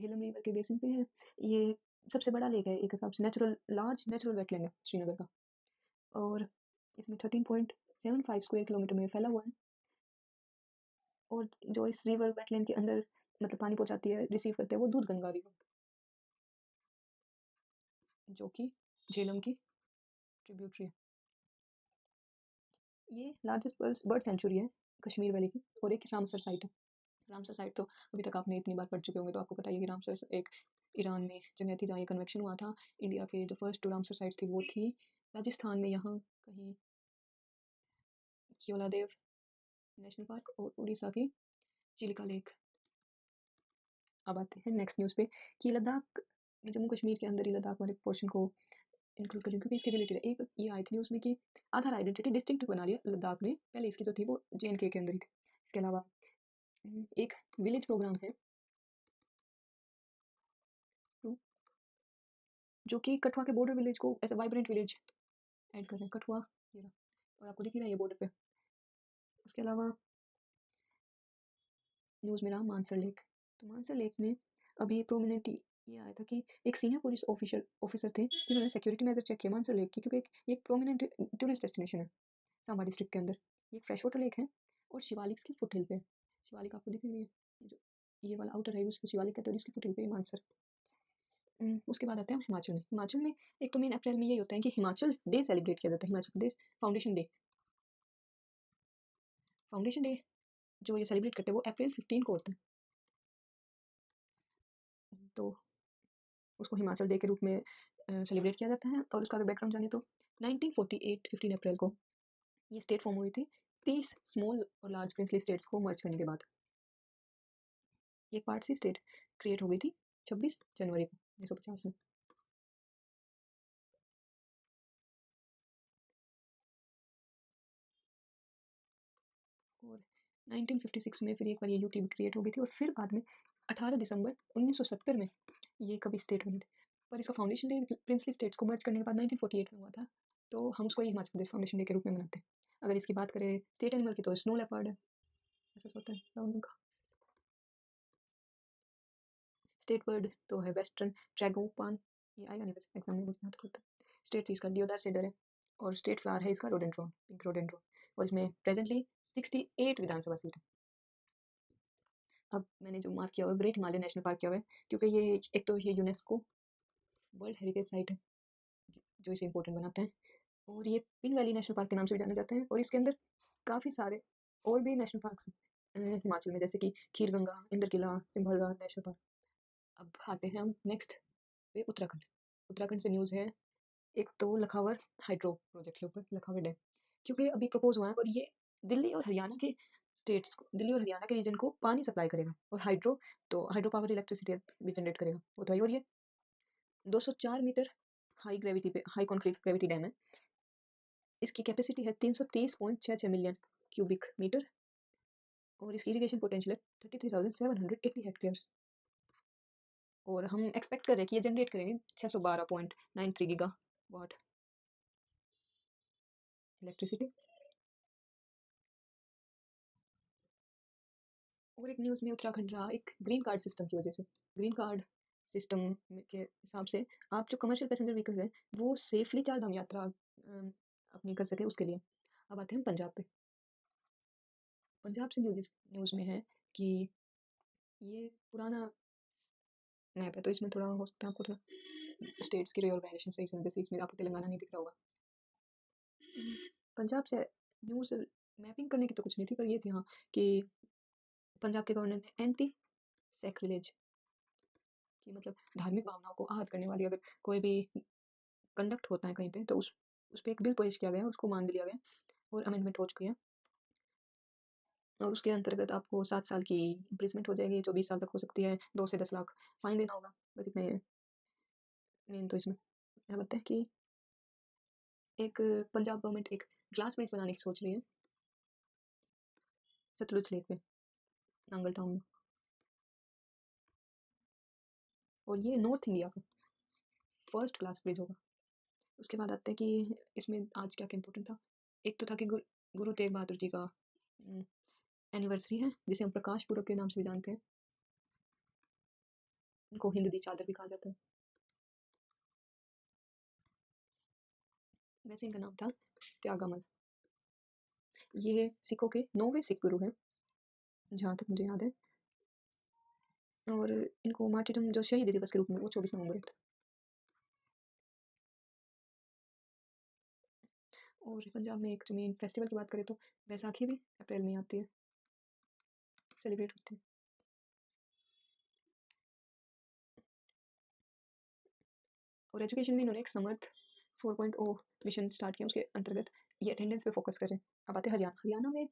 Jhelum river के basin पे है। ये सबसे बड़ा लेक है एक हिसाब से, लार्ज नेचुरल वेटलैंड है श्रीनगर का, और इसमें 13.75 स्क्वायर किलोमीटर में फैला हुआ है। और जो इस रिवर वेटलैंड के अंदर मतलब पानी पहुंचाती है, रिसीव करते हैं, वो दूध गंगा रिवर, जो कि झेलम की ट्रिब्यूटरी है। ये लार्जेस्ट बर्ड सेंचुरी है कश्मीर वैली की, और एक रामसर साइट है। रामसर साइट तो अभी तक आपने इतनी बार पढ़ चुके होंगे, तो आपको पता ही है कि रामसर एक ईरान में जगह थी जहाँ ये कन्वेक्शन हुआ था। इंडिया के जो फर्स्ट रामसर साइट्स थी वो थी राजस्थान में, यहाँ कहीं केओलादेव नेशनल पार्क, और उड़ीसा की चिलिका लेक। अब आते हैं नेक्स्ट न्यूज़ पे कि लद्दाख, जम्मू कश्मीर के अंदर ही लद्दाख वाले पोर्शन को इंक्लूड करें, क्योंकि इसके रिलेटेड एक ये आई थी न्यूज़ में कि आधार आइडेंटिटी डिस्टिंक्ट बना लिया लद्दाख ने, पहले इसकी जो थी वो JNK के अंदर ही थी। इसके अलावा एक विलेज प्रोग्राम है जो कि कठुआ के बॉर्डर विलेज को ऐसा वाइब्रेंट विलेज ऐड कर रहे हैं। कठुआ ये रहा, और आपको दिख ही रहा है ये बॉर्डर पे। उसके अलावा न्यूज़ में रहा मानसर लेक। तो मानसर लेक में अभी प्रोमिनेंट ये आया था कि एक सीनियर पुलिस ऑफिसर थे जिन्होंने सिक्योरिटी मेजर चेक किया मानसर लेक की, क्योंकि ये एक प्रोमिनेंट टूरिस्ट डेस्टिनेशन है सांबा डिस्ट्रिक्ट के अंदर। ये एक फ्रेश वाटर लेक है और शिवालिक की फुट हिल पे है। शिवालिक आपको दिख रही है, ये वाला आउटर है उसको शिवालिक कहते हैं, इसकी फुट हिल पे मानसर। उसके बाद आते हैं हिमाचल में। हिमाचल में एक तो मेन अप्रैल में ये होता है कि हिमाचल डे सेलिब्रेट किया जाता है, Himachal Pradesh foundation day. Foundation day जो ये सेलिब्रेट करते हैं वो अप्रैल 15 को होता है, तो उसको हिमाचल डे के रूप में सेलिब्रेट किया जाता है। और उसका अगर बैकग्राउंड जाने तो 1948 15 अप्रैल को ये स्टेट फॉर्म हुई थी 30 स्मॉल और लार्ज प्रिंसली स्टेट्स को मर्ज करने के बाद। एक पार्ट सी स्टेट क्रिएट हो गई थी 26 जनवरी को 1950 में। और 1956 में फिर एक बार ये यूटी क्रिएट हो गई थी, और फिर बाद में 18 दिसंबर 1970 में ये कभी स्टेट बनी थी। पर इसका फाउंडेशन डे प्रिंसली स्टेट्स को मर्ज करने के बाद 1948 में हुआ था, तो हम उसको ये हिमाचल प्रदेश फाउंडेशन डे के रूप में मनाते हैं। अगर इसकी बात करें स्टेट एनिमल की तो स्नो लेपर्ड है, ऐसा होता है राउंड का। स्टेट बर्ड तो है वेस्टर्न ट्रैगोपान, ये आएगा नहीं वैसे एग्जाम में, मुझे याद करता है। स्टेट ट्री इसका डियोडार सीडर है, और स्टेट फ्लावर है इसका रोडेंड्रॉन, पिंक रोडेंड्रॉन, और इसमें प्रेजेंटली 68 विधानसभा सीट है। अब मैंने जो मार्क किया हुआ है ग्रेट हिमालय नेशनल पार्क किया हुआ है, क्योंकि ये एक तो ये यूनेस्को वर्ल्ड हेरिटेज साइट है जो इसे इंपॉर्टेंट बनाता है, और ये पिन वैली नेशनल पार्क के नाम से भी जाने जाते हैं। और इसके अंदर काफ़ी सारे और भी नेशनल पार्क हैं हिमाचल में, जैसे कि खीर गंगा, इंद्र किला, सिंभलरा नेशनल पार्क। अब आते हैं हम नेक्स्ट पे उत्तराखंड। उत्तराखंड से न्यूज़ है एक तो लखावर हाइड्रो प्रोजेक्ट के ऊपर, लखावर डैम, क्योंकि अभी प्रपोज हुआ है, और ये दिल्ली और हरियाणा के स्टेट्स को, दिल्ली और हरियाणा के रीजन को पानी सप्लाई करेगा, और हाइड्रो पावर इलेक्ट्रिसिटी भी जनरेट करेगा वो तो है। और ये 204 metre high concrete gravity dam है। इसकी कैपेसिटी है 330.66 मिलियन क्यूबिक मीटर, और इसकी इरिगेशन पोटेंशियल है 33,780 हेक्टेयर्स। और हम एक्सपेक्ट कर रहे हैं कि ये जनरेट करेंगे 612.93 गीगा वाट इलेक्ट्रिसिटी। और एक न्यूज़ में उत्तराखंड रहा एक ग्रीन कार्ड सिस्टम की वजह से। ग्रीन कार्ड सिस्टम के हिसाब से आप जो कमर्शियल पैसेंजर व्हीकल है वो सेफली 4 धाम यात्रा अपनी कर सके, उसके लिए। अब आते हैं पंजाब पे। पंजाब से न्यूज़ में है कि ये पुराना मैप है, तो इसमें थोड़ा हो सकता है आपको थोड़ा स्टेट्स की रिऑर्गेनाइजेशन सही समझ, जैसे इसमें आपको तेलंगाना नहीं दिख रहा होगा। पंजाब से न्यूज़ मैपिंग करने की तो कुछ नहीं थी, पर ये थी हाँ कि पंजाब के गवर्नर ने एंटी सैक्रिलेज की, मतलब धार्मिक भावनाओं को आहत करने वाली अगर कोई भी कंडक्ट होता है कहीं पे, तो उस पर एक बिल पेश किया गया, उसको मान भी लिया गया, और अमेंडमेंट हो चुकी है। और उसके अंतर्गत आपको 7 साल की इम्प्रिजमेंट हो जाएगी, जो 20 साल तक हो सकती है, 2 से 10 लाख फाइन देना होगा, बस इतना ही है मेन। तो इसमें क्या बताते हैं कि एक पंजाब गवर्नमेंट एक ग्लास ब्रिज बनाने की सोच रही है सतलुज लेक पे, नांगल टाउन में, और ये नॉर्थ इंडिया का फर्स्ट ग्लास ब्रिज होगा। उसके बाद आते हैं कि इसमें आज क्या क्या इंपॉर्टेंट था। एक तो था कि गुरु तेग बहादुर जी का एनिवर्सरी है, जिसे हम प्रकाश पुरब के नाम से भी जानते हैं। इनको हिंद दी चादर भी कहा जाता है। वैसे इनका नाम था त्यागामल। ये सिखों के 9वें सिख गुरु हैं जहाँ तक मुझे याद है, और इनको मार्टिरम जो शहीदी दिवस के रूप में वो 24 नवंबर था। और पंजाब में एक जो मेन फेस्टिवल की बात करें तो बैसाखी भी अप्रैल में आती है, सेलिब्रेट होती है। और एजुकेशन में इन्होंने एक समर्थ 4.0 मिशन स्टार्ट किया, उसके अंतर्गत ये अटेंडेंस पे फोकस करें। अब आते हैं हरियाणा। हरियाणा में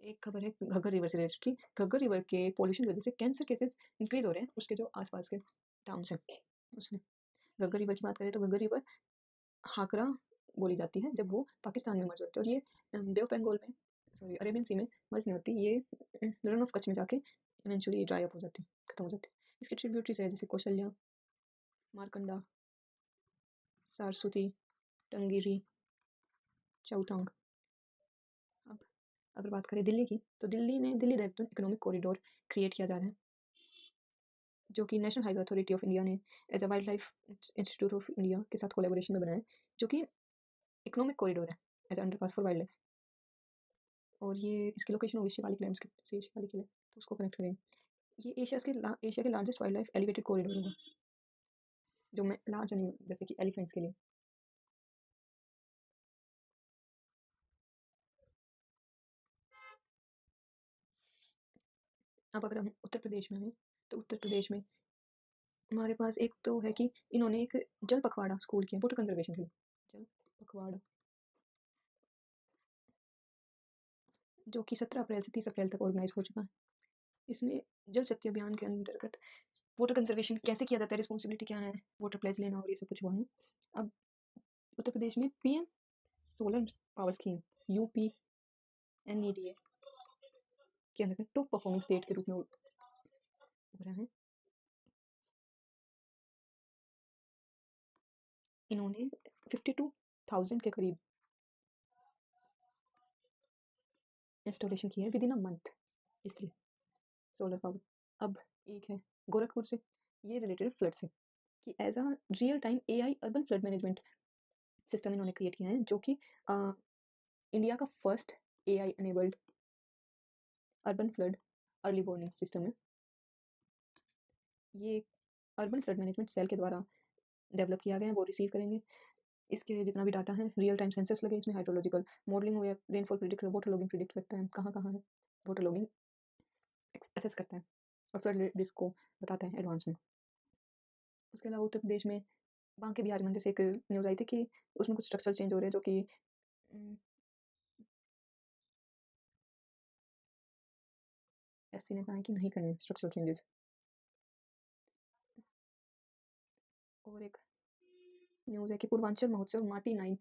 एक खबर है घग्गर रिवर से रिलेटेड की घग्गर रिवर के पॉल्यूशन की वजह से कैंसर केसेस इंक्रीज हो रहे हैं उसके जो आसपास के टाउन्स हैं उसमें। घग्गर रिवर की बात करें तो घग्गर रिवर हाकरा बोली जाती है जब वो पाकिस्तान में मर्ज होती है, और ये बे ऑफ बंगाल में, सॉरी, अरेबियन सी में मर्ज नहीं होती, ये रन ऑफ कच्छ में जाके इवेंचुअली ड्राई अप हो जाती है, खत्म हो जाती है। इसकी ट्रिब्यूटरीज है जैसे कौशल्या, मारकंडा, सारस्वती, टंगिरी, चौथंग। अब अगर बात करें दिल्ली की तो दिल्ली में Delhi Dehradun economic corridor create किया जा रहा है, जो कि national highway authority of India ने as a wildlife institute of India के साथ कोलेबोरेशन में बनाया है, जो कि इकोनॉमिक कॉरिडोर है as underpass for wildlife. और ये इसकी लोकेशन ओबिसी वाली लैंडस्केप से वाली के लिए तो उसको कनेक्ट करें। ये एशिया के largest wild life elevated corridor होगा, जो मैं लार्ज एनिमल जैसे कि एलिफेंट्स के लिए। अब अगर हम उत्तर प्रदेश में हैं तो उत्तर प्रदेश में हमारे पास एक तो है कि इन्होंने एक जल पखवाड़ा स्कूल किया वाटर कंजर्वेशन के लिए, जल पखवाड़ा, जो कि 17 अप्रैल से 30 अप्रैल तक ऑर्गेनाइज हो चुका है। इसमें जल शक्ति अभियान के अंतर्गत वाटर कंजर्वेशन कैसे किया जाता है, रिस्पॉन्सिबिलिटी क्या है, वाटर प्लेस लेना और ये सब कुछ हुआ है। अब उत्तर प्रदेश में PM solar power scheme UPNEDA के अंदर टॉप परफॉर्मिंग स्टेट के रूप में उभरा है। इन्होंने 52,000 के करीब इंस्टॉलेशन की है विद इन अ मंथ, इसलिए सोलर पावर। अब एक है गोरखपुर से, ये रिलेटेड फ्लड से, कि as a real time AI urban flood management system इन्होंने क्रिएट किया है, जो कि इंडिया का first AI enabled urban flood early warning system है। ये अर्बन फ्लड मैनेजमेंट सेल के द्वारा डेवलप किया गया है, वो रिसीव करेंगे इसके जितना भी डाटा है, रियल टाइम सेंसस लगे इसमें, हाइड्रोलॉजिकल मॉडलिंग हुई है, rainfall predict, water logging predict करता है कहाँ कहाँ है, वाटर लॉगिंग असेस करता है और फ्लड रिस्क को बताता है एडवांस में। उसके अलावा उत्तर प्रदेश में बांके बिहारी मंदिर से एक न्यूज़ आई थी कि उसमें कुछ स्ट्रक्चर चेंज हो रहे हैं, जो कि SC ने कहा है कि नहीं करने स्ट्रक्चरल चेंजेस। और एक न्यूज़ है कि पूर्वांचल महोत्सव माटी 9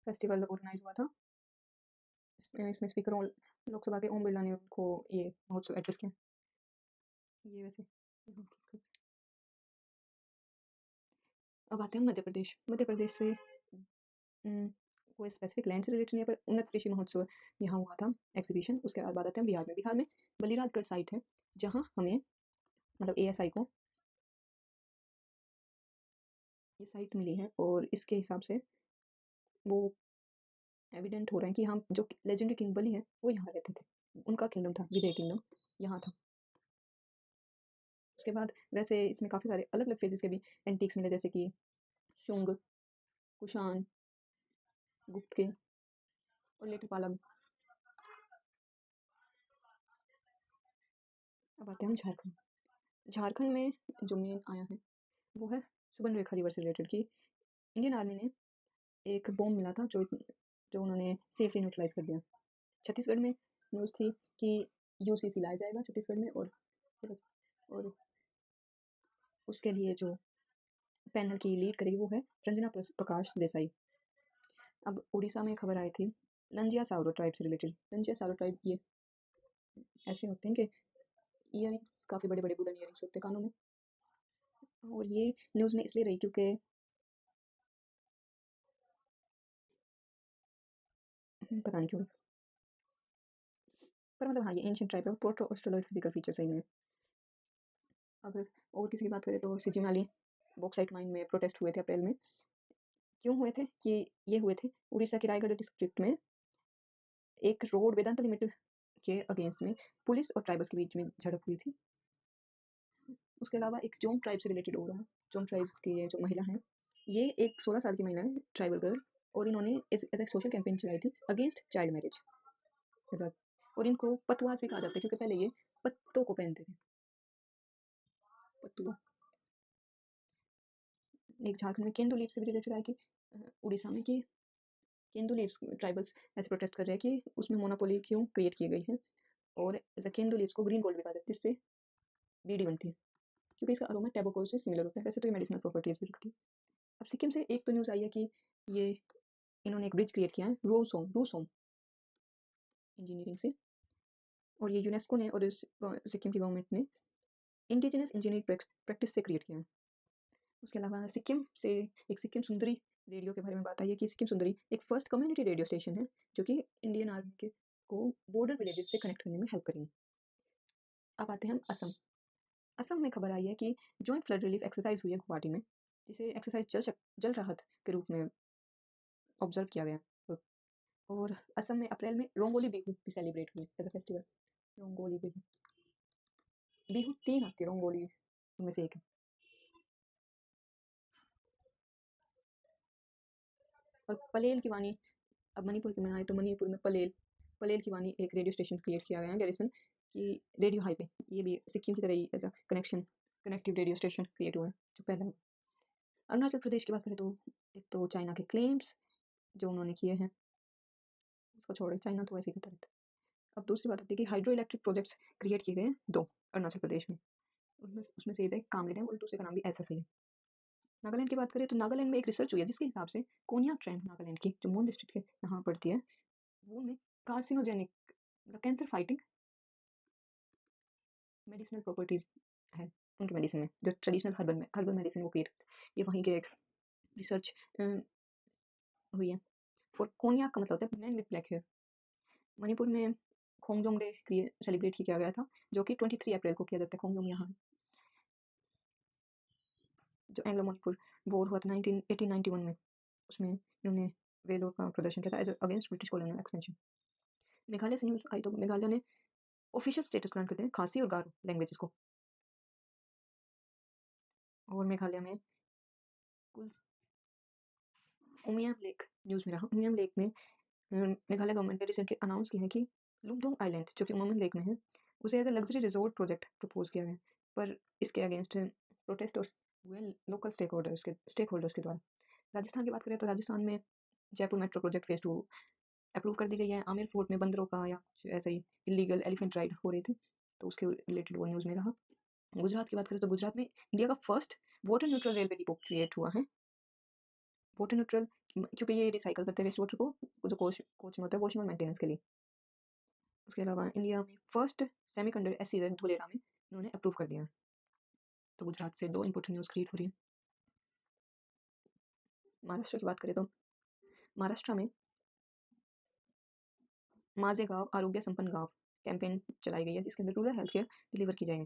फेस्टिवल ऑर्गेनाइज हुआ था। इसमें स्पीकर लोकसभा के ओम बिरला ने उनको ये महोत्सव एड्रेस किया। ये वैसे अब आते हैं मध्य प्रदेश। मध्य प्रदेश से कोई स्पेसिफिक लैंड से रिलेटेड नहीं है, पर उन्नत कृषि महोत्सव यहाँ हुआ था एग्जीबिशन। उसके बाद आते हैं बिहार में। बिहार में बलिराजगढ़ साइट है जहाँ हमें मतलब ASI को ये साइट मिली है, और इसके हिसाब से वो एविडेंट हो रहा है कि हम जो लेजेंडरी किंग बलि है वो यहाँ रहते थे, उनका किंगडम था, विदेह किंगडम यहाँ था। उसके बाद वैसे इसमें काफ़ी सारे अलग अलग फेजेस के भी एंटीक्स मिले, जैसे कि शुंग, कुषाण, गुप्त के और लेटर पाला में। अब आते हैं हम झारखंड। झारखंड में जो मेन आया है वो है सुबर्ण रेखा रिवर से रिलेटेड, कि इंडियन आर्मी ने एक बॉम्ब मिला था जो उन्होंने सेफली न्यूट्रलाइज कर दिया। छत्तीसगढ़ में न्यूज़ थी कि UCC लाया जाएगा छत्तीसगढ़ में, और उसके लिए जो पैनल की लीड करेगी वो है रंजना प्रकाश देसाई। अब उड़ीसा में खबर आई थी लंजिया साउरो ट्राइब से रिलेटेड। लंजिया साउरो ट्राइब ये ऐसे होते हैं कि ईयरिंग्स काफ़ी बड़े बड़े वुडन ईयरिंग्स होते हैं कानों में, और ये न्यूज़ में इसलिए रही क्योंकि पता नहीं क्यों, पर मतलब हाँ ये एंशियंट ट्राइब है। प्रोटो ऑस्ट्रोलॉइड फिजिकल फीचर सही नहीं है। अगर और किसी की बात करें तो सिजिमाली बॉक्साइट माइन में प्रोटेस्ट हुए थे अप्रैल में। क्यों हुए थे कि ये हुए थे उड़ीसा के रायगढ़ डिस्ट्रिक्ट में एक रोड वेदांत लिमिटेड के अगेंस्ट में पुलिस और ट्राइबल्स के बीच में झड़प हुई थी। उसके अलावा एक जोंग ट्राइब से रिलेटेड हो रहा है। जोंग ट्राइब की ये जो महिला है, ये एक 16 साल की महिला है, ट्राइबल गर्ल, और इन्होंने एज एक सोशल कैंपेन चलाई थी अगेंस्ट चाइल्ड मैरिज। ऐसा, और इनको पतवास भी कहा जाता है क्योंकि पहले ये पत्तों को पहनते थे, पत्तुआ। एक झारखंड में केंदू लीव से भी रिलेटेड है कि उड़ीसा में कि केंदू लीव्स ट्राइबल्स ऐसे प्रोटेस्ट कर रहे हैं कि उसमें मोनोपोली क्यों क्रिएट की गई है, और एज केंदू लीव्स को ग्रीन गोल्ड भी कहा जाता है जिससे बीड़ी बनती है क्योंकि इसका अरोमा टैबोको से सिमिलर होता है। वैसे तो ये मेडिसिनल प्रॉपर्टीज भी रखती है। अब सिक्किम से एक तो न्यूज़ आई है कि ये इन्होंने एक ब्रिज क्रिएट किया है रूसोम इंजीनियरिंग से, और ये यूनेस्को ने और सिक्किम की गवर्नमेंट ने इंडिजिनस इंजीनियरिंग प्रैक्टिस से क्रिएट किया है। उसके अलावा सिक्किम से एक सिक्किम सुंदरी रेडियो के बारे में बात आई है कि सिक्किम सुंदरी एक फर्स्ट कम्युनिटी रेडियो स्टेशन है जो कि इंडियन आर्मी के को बॉर्डर विलेजेस से कनेक्ट करने में हेल्प करेंगे। अब आते हैं हम असम। असम में खबर आई है कि जॉइंट फ्लड रिलीफ एक्सरसाइज हुई है गुवाहाटी में, जिसे एक्सरसाइज जल राहत के रूप में ऑब्जर्व किया गया। और असम में अप्रैल में रोंगोली बिहू भी सेलिब्रेट हुई as a festival. Rongali Bihu, Bihu 3 आती है, रोंगोली उनमें से एक है। और पलेल की वाणी, अब मणिपुर के में आए तो मणिपुर में पलेल की वाणी एक रेडियो स्टेशन क्रिएट किया गया है गैरिसन की रेडियो हाई पे। ये भी सिक्किम की तरह ही as a connective radio station create हुआ है जो पहला है। अरुणाचल प्रदेश की बात करें तो एक तो चाइना के क्लेम्स जो उन्होंने किए हैं उसको छोड़े, चाइना तो ऐसे ही करता रहता है। अब दूसरी बात आती है कि हाइड्रो इलेक्ट्रिक प्रोजेक्ट्स क्रिएट किए गए हैं 2 अरुणाचल प्रदेश में। उसमें से एक है कामले डैम और दूसरे का नाम भी ऐसा ही है। नागालैंड की बात करें तो नागालैंड में एक रिसर्च हुई है जिसके हिसाब से कोनिया ट्रेंड नागालैंड की जो मून डिस्ट्रिक्ट के यहाँ पड़ती है, वो में carcinogenic cancer fighting medicinal properties है उनके मेडिसिन में, जो ट्रेडिशनल हर्बल मेडिसिन वो क्रिएट, ये वहीं के एक रिसर्च हुई है। और कोनिया का मतलब होता है man with black hair. Manipur में खोंगजोंग डे सेलिब्रेट किया गया था जो कि 23 अप्रैल को किया जाता है। खोंगजोंग यहाँ जो एंग्लो मणिपुर वॉर हुआ था 1891 में, उसमें इन्होंने वेलोर का प्रदर्शन किया था as against British colonial expansion. Meghalaya से न्यूज़ आई तो मेघालय ने ऑफिशियल स्टेटस ग्रांट करते हैं खासी और गारो लैंग्वेजेस को। और मेघालय में कुल उमियम लेक न्यूज़ में रहा। उमियम लेक में मेघालय गवर्नमेंट ने रिसेंटली अनाउंस किया है कि लुमदोंग आइलैंड जो कि उमियम लेक में है उसे as a luxury resort project propose किया गया, पर इसके अगेंस्ट प्रोटेस्टर्स हुए लोकल स्टेक होल्डर्स के द्वारा। राजस्थान की बात करें तो राजस्थान में Jaipur metro project phase 2 approve कर दी गई है। आमिर फोर्ट में बंदरों का या कुछ ऐसे ही इलीगल एलिफेंट राइड हो रहे थे तो उसके रिलेटेड वो न्यूज़ में रहा। गुजरात की बात करें तो गुजरात में इंडिया का first water neutral railway depot create हुआ है। वाटर न्यूट्रल क्योंकि ये रिसाइकल करते हैं वेस्ट वाटर को जो कोच में होता है वॉशिंग और मेंटेनेंस के लिए। उसके अलावा इंडिया में फर्स्ट सेमीकंडक्टर एसईजेड धुलेरा में इन्होंने अप्रूव कर दिया। तो गुजरात से 2 इंपॉर्टेंट न्यूज़ क्रिएट हो रही है। महाराष्ट्र की बात करें तो महाराष्ट्र में माझे गांव आरोग्य संपन्न गांव कैंपेन चलाई गई है जिसके अंदर रूरल हेल्थ केयर डिलीवर की जाएगी।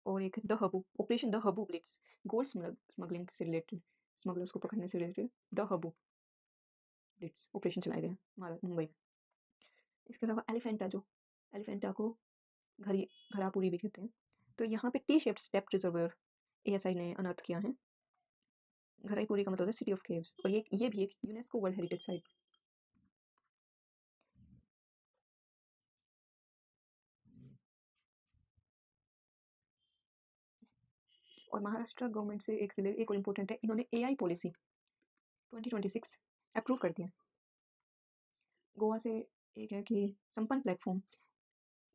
और एक द हबू ऑपरेशन द हबू ब्लिट्स गोल्ड स्मगलिंग से रिलेटेड, स्मगलर्स को पकड़ने से रिलेटेड द हबू ब्लिट्स ऑपरेशन चलाए गए मुंबई में। इसके अलावा एलिफेंटा को घरापुरी भी कहते हैं। तो यहाँ पे T shaped step reservoir ASI ने अनर्थ किया है। घराईपुरी का मतलब है सिटी ऑफ केव्स, और ये भी एक यूनेस्को वर्ल्ड हेरिटेज साइट। और महाराष्ट्र गवर्नमेंट से एक और इम्पोर्टेंट है, इन्होंने एआई पॉलिसी 2026 अप्रूव कर दिया। गोवा से एक है कि संपन्न प्लेटफॉर्म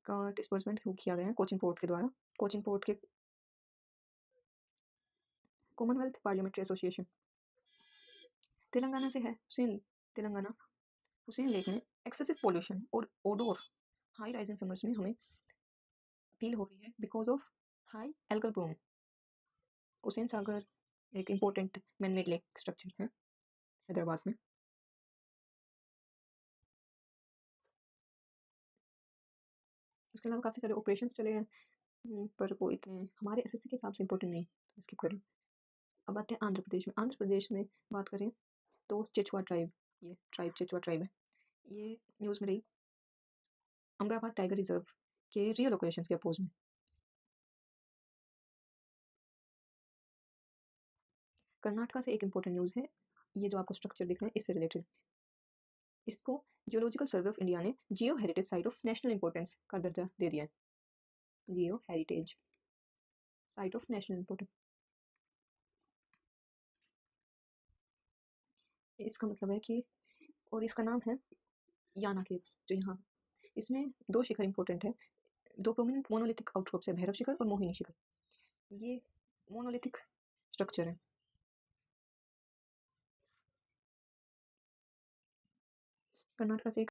का डिस्बर्समेंट किया गया है कोचिन पोर्ट के द्वारा। कोचिन पोर्ट के कॉमनवेल्थ पार्लियामेंट्री एसोसिएशन तेलंगाना से है। तेलंगाना हुसैन लेक में एक्सेसिव पोल्यूशन और ओडोर हाई राइजिंग समर्स में हमें फील हो रही है because of high algal bloom. Hussain Sagar एक इम्पोर्टेंट मैनमेड लेक स्ट्रक्चर है हैदराबाद में। उसके अलावा काफ़ी सारे ऑपरेशंस चले हैं, पर वो इतने हमारे एसएससी के हिसाब से इम्पोर्टेंट नहीं, तो स्किप करें। अब आते हैं आंध्र प्रदेश में। आंध्र प्रदेश में बात करें तो चिचुआ ट्राइब, ये ट्राइब चिचुआ ट्राइब है। ये न्यूज़ में रही अमरावती टाइगर रिजर्व के रीलोकेशन के अपोज में। कर्नाटका से एक इम्पोर्टेंट न्यूज़ है, ये जो आपको स्ट्रक्चर दिख रहा है इससे रिलेटेड। इसको जियोलॉजिकल सर्वे ऑफ इंडिया ने जियो heritage site of national importance का दर्जा दे दिया है। जियो heritage site of national importance, इसका मतलब है कि, और इसका नाम है याना केव्स, जो यहाँ इसमें 2 शिखर इंपॉर्टेंट है, 2 प्रोमिनेंट मोनोलिथिक आउटक्रॉप्स है, भैरव शिखर और मोहिनी शिखर। ये मोनोलिथिक स्ट्रक्चर है। कर्नाटका से एक